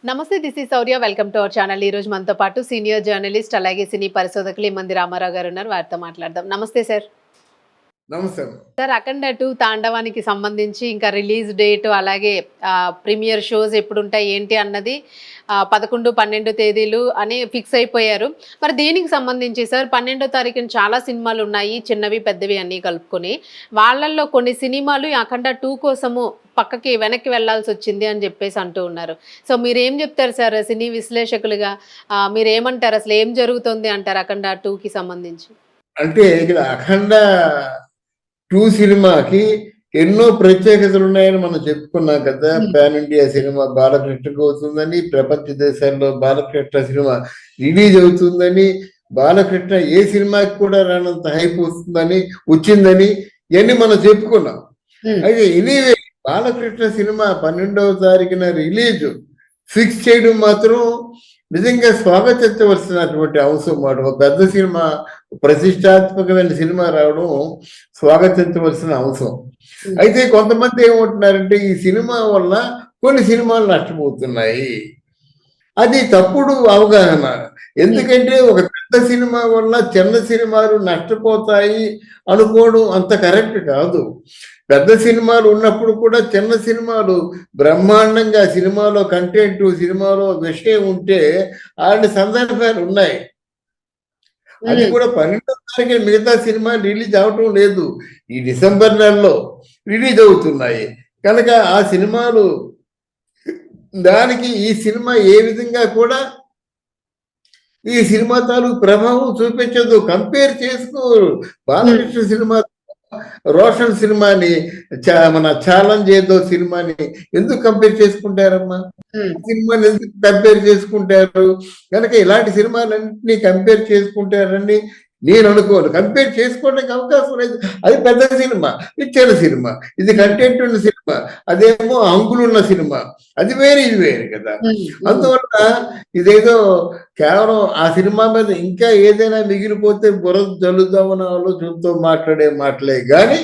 నమస్తే, this is Sourya. Welcome to our channel. ఈ రోజు మనతో పాటు సీనియర్ జర్నలిస్ట్ అలాగే సినీ పరిశోధకులు ఇమ్మంది రామారావు గారు ఉన్నారు. వారితో మాట్లాడదాం. నమస్తే సార్. నమస్తే. సార్, అఖండ 2 తాండవానికి సంబంధించి ఇంకా రిలీజ్ డేట్ అలాగే ప్రీమియర్ షోస్ ఎప్పుడుంటాయి ఏంటి అన్నది 11, 12 తేదీలు అని ఫిక్స్ అయిపోయారు. మరి దీనికి సంబంధించి సార్ 12వ తారీఖున చాలా సినిమాలు ఉన్నాయి, చిన్నవి పెద్దవి అన్నీ కలుపుకొని. వాళ్ళల్లో కొన్ని సినిమాలు ఈ అఖండ 2 కోసము వెనక్కి వెళ్లాల్సి వచ్చింది అని చెప్పేసి అంటూ ఉన్నారు. సో మీరేం చెప్తారు సార్ సినీ విశ్లేషకులుగా? మీరేమంటారు, అసలు ఏం జరుగుతుంది అంటారు అఖండ 2కి సంబంధించి? అంటే ఇక్కడ అఖండ 2 సినిమాకి ఎన్నో ప్రత్యేకతలు ఉన్నాయని మనం చెప్పుకున్నాం కదా. పాన్ ఇండియా సినిమా బాలకృష్ణకు అవుతుందని, ప్రపంచ దేశాల్లో బాలకృష్ణ సినిమా రిలీజ్ అవుతుందని, బాలకృష్ణ ఏ సినిమాకి కూడా రానంత హైప్ వచ్చిందని ఇవన్నీ మనం చెప్పుకున్నాం. అయితే ఎనీవే బాలకృష్ణ సినిమా 12వ తారీఖున రిలీజ్ ఫిక్స్ చేయడం మాత్రం నిజంగా స్వాగతించవలసినటువంటి అంశం మాట. ఒక పెద్ద సినిమా, ప్రతిష్టాత్మకమైన సినిమా రావడం స్వాగతించవలసిన అంశం. అయితే కొంతమంది ఏమంటున్నారంటే ఈ సినిమా వల్ల కొన్ని సినిమాలు నష్టపోతున్నాయి. అది తప్పుడు అవగాహన. ఎందుకంటే ఒక పెద్ద సినిమా వల్ల చిన్న సినిమాలు నష్టపోతాయి అనుకోవడం అంత కరెక్ట్ కాదు. పెద్ద సినిమాలు ఉన్నప్పుడు కూడా చిన్న సినిమాలు బ్రహ్మాండంగా సినిమాలో కంటెంట్, సినిమాలో విషయం ఉంటే అలాంటి సందర్భాలు ఉన్నాయి. అది కూడా 12వ తారీఖు మిగతా సినిమా రిలీజ్ అవటం లేదు, ఈ డిసెంబర్ నెలలో రిలీజ్ అవుతున్నాయి. కనుక ఆ సినిమాలు దానికి ఈ సినిమా ఏ విధంగా కూడా ఈ సినిమా తాలూకు ప్రభావం చూపించదు. కంపేర్ చేసుకోరు. బాలకృష్ణ సినిమా, రోషన్ సినిమాని, మన ఛాలెంజ్ ఏదో సినిమాని ఎందుకు కంపేర్ చేసుకుంటారమ్మా? సినిమాని ఎందుకు కంపేర్ చేసుకుంటారు? కనుక ఇలాంటి సినిమాలన్నింటినీ కంపేర్ చేసుకుంటారని నేను అనుకోను. కంపేర్ చేసుకోవడానికి అవకాశం లేదు. అది పెద్ద సినిమా, ఇది చిన్న సినిమా. ఇది కంటెంట్ ఉన్న సినిమా, అదేమో అంగులున్న సినిమా. అది వేరే, ఇది వేరే కదా. అందువల్ల ఇదేదో కేవలం ఆ సినిమా మీద ఇంకా ఏదైనా మిగిలిపోతే బురద జల్లుదామన్న ఆలోచనతో మాట్లాడే మాటలే కానీ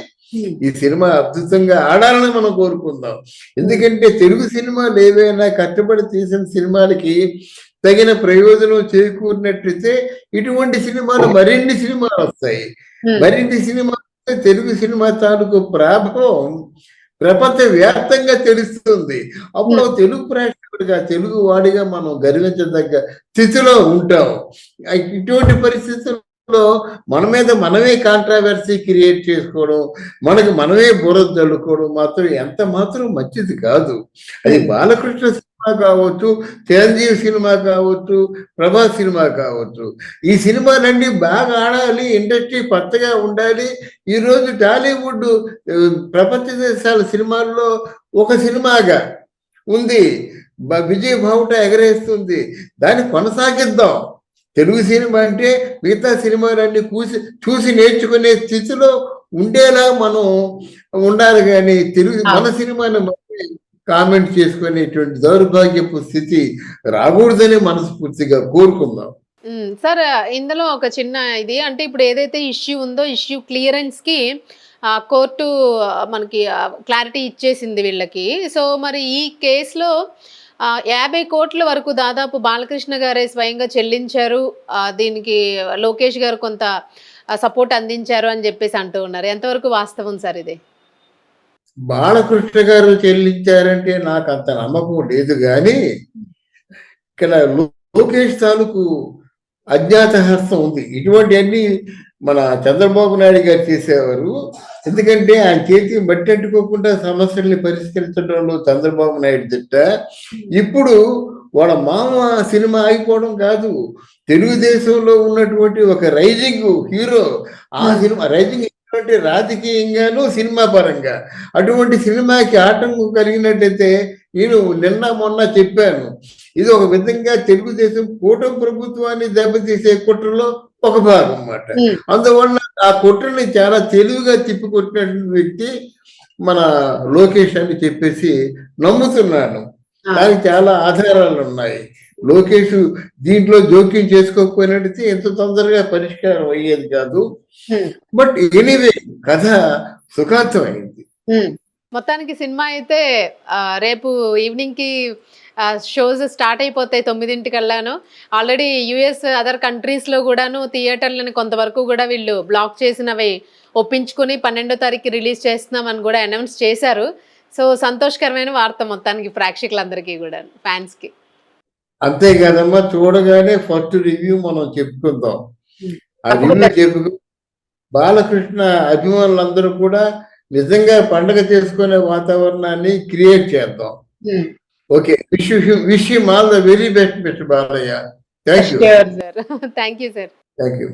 ఈ సినిమా అద్భుతంగా ఆడాలని మనం కోరుకుందాం. ఎందుకంటే తెలుగు సినిమాలు ఏవైనా కష్టపడి తీసిన సినిమాలకి తగిన ప్రయోజనం చేకూరినట్లయితే ఇటువంటి సినిమాలు మరిన్ని సినిమాలు వస్తాయి. మరిన్ని సినిమాలు తెలుగు సినిమా తాలూకు ప్రభావం ప్రపంచ వ్యాప్తంగా తెలుస్తుంది. అప్పుడు తెలుగు ప్రేక్షకుడిగా, తెలుగు వాడిగా మనం గర్వించదగ్గ స్థితిలో ఉంటాం. ఇటువంటి పరిస్థితుల్లో మన మీద మనమే కాంట్రావర్సీ క్రియేట్ చేసుకోవడం, మనకి మనమే బురద జల్లుకోవడం మాత్రం ఎంత మాత్రం మంచిది కాదు. అది బాలకృష్ణ సినిమా కావచ్చు, చిరంజీవి సినిమా కావచ్చు, ప్రభాస్ సినిమా కావచ్చు. ఈ సినిమాలన్నీ బాగా ఆడాలి, ఇండస్ట్రీ కొత్తగా ఉండాలి. ఈరోజు టాలీవుడ్ ప్రపంచ దేశాల సినిమాల్లో ఒక సినిమాగా ఉంది, విజయ్ బావుట ఎగరేస్తుంది. దాన్ని కొనసాగిద్దాం. తెలుగు సినిమా అంటే మిగతా సినిమాలన్నీ చూసి నేర్చుకునే స్థితిలో ఉండేలా మనం ఉండాలి. కానీ మన సినిమాని కామెంట్ చేసుకునేటువంటి దౌర్భాగ్యపు స్థితి రాకూడదని మనస్ఫూర్తిగా కోరుకుందాం. సార్, ఇందులో ఒక చిన్న ఇది అంటే ఇప్పుడు ఏదైతే ఇష్యూ ఉందో, ఇష్యూ క్లియరెన్స్ కి కోర్టు మనకి క్లారిటీ ఇచ్చేసింది వీళ్ళకి. సో మరి ఈ కేసులో 50 కోట్ల వరకు దాదాపు బాలకృష్ణ గారే స్వయంగా చెల్లించారు. దీనికి లోకేష్ గారు కొంత సపోర్ట్ అందించారు అని చెప్పేసి అంటూ ఉన్నారు. ఎంతవరకు వాస్తవం సార్ ఇది? బాలకృష్ణ గారు చెల్లించారంటే నాకు అంత నమ్మకం లేదు. కానీ ఇక్కడ లోకేష్ తాలూకు అజ్ఞాత హస్తం ఉంది. ఇటువంటివన్నీ మన చంద్రబాబు నాయుడు గారు చేసేవారు. ఎందుకంటే ఆయన చేతికి బట్టి అంటుకోకుండా సమస్యల్ని పరిష్కరించడంలో చంద్రబాబు నాయుడు దిట్ట. ఇప్పుడు వాళ్ళ మామ సినిమా అయిపోవడం కాదు, తెలుగుదేశంలో ఉన్నటువంటి ఒక రైజింగ్ హీరో, ఆ సినిమా రైజింగ్ రాజకీయంగాను సినిమా పరంగా అటువంటి సినిమాకి ఆటంకం కలిగినట్టయితే నేను మొన్న చెప్పాను, ఇది ఒక విధంగా తెలుగుదేశం కూటమి ప్రభుత్వాన్ని దెబ్బతీసే కుట్రలో ఒక భాగం అన్నమాట. అందువల్ల ఆ కుట్రని చాలా తెలివిగా తిప్పికొట్టినటువంటి వ్యక్తి మన లోకేష్ అని చెప్పేసి నమ్ముతున్నాను. దానికి చాలా ఆధారాలు ఉన్నాయి. లోకేష్ దీంట్లో జోక్యం చేసుకోకపోయినట్టయితే ఎంత తొందరగా పరిష్కారం అయ్యేది కాదు. బట్ ఎనీవే కథ సుఖాంతమైంది. మొత్తానికి సినిమా అయితే రేపు ఈవినింగ్కి షోస్ స్టార్ట్ అయిపోతాయి 9ంటికల్లాను. ఆల్రెడీ యుఎస్ అదర్ కంట్రీస్లో కూడాను థియేటర్లను కొంతవరకు కూడా వీళ్ళు బ్లాక్ చేసినవి ఒప్పించుకుని 12వ తారీఖు రిలీజ్ చేస్తున్నామని కూడా అనౌన్స్ చేశారు. సో సంతోషకరమైన వార్త మొత్తానికి ప్రేక్షకులందరికీ కూడా, ఫ్యాన్స్కి. అంతే కదమ్మా, చూడగానే ఫస్ట్ రివ్యూ మనం చెప్పుకుందాం. ఆ రివ్యూ చెప్పుకు బాలకృష్ణ అభిమానులందరూ కూడా నిజంగా పండగ చేసుకునే వాతావరణాన్ని క్రియేట్ చేద్దాం. Okay, wish you all the very best mister Balayya. Thank you. Thank you sir. Thank you.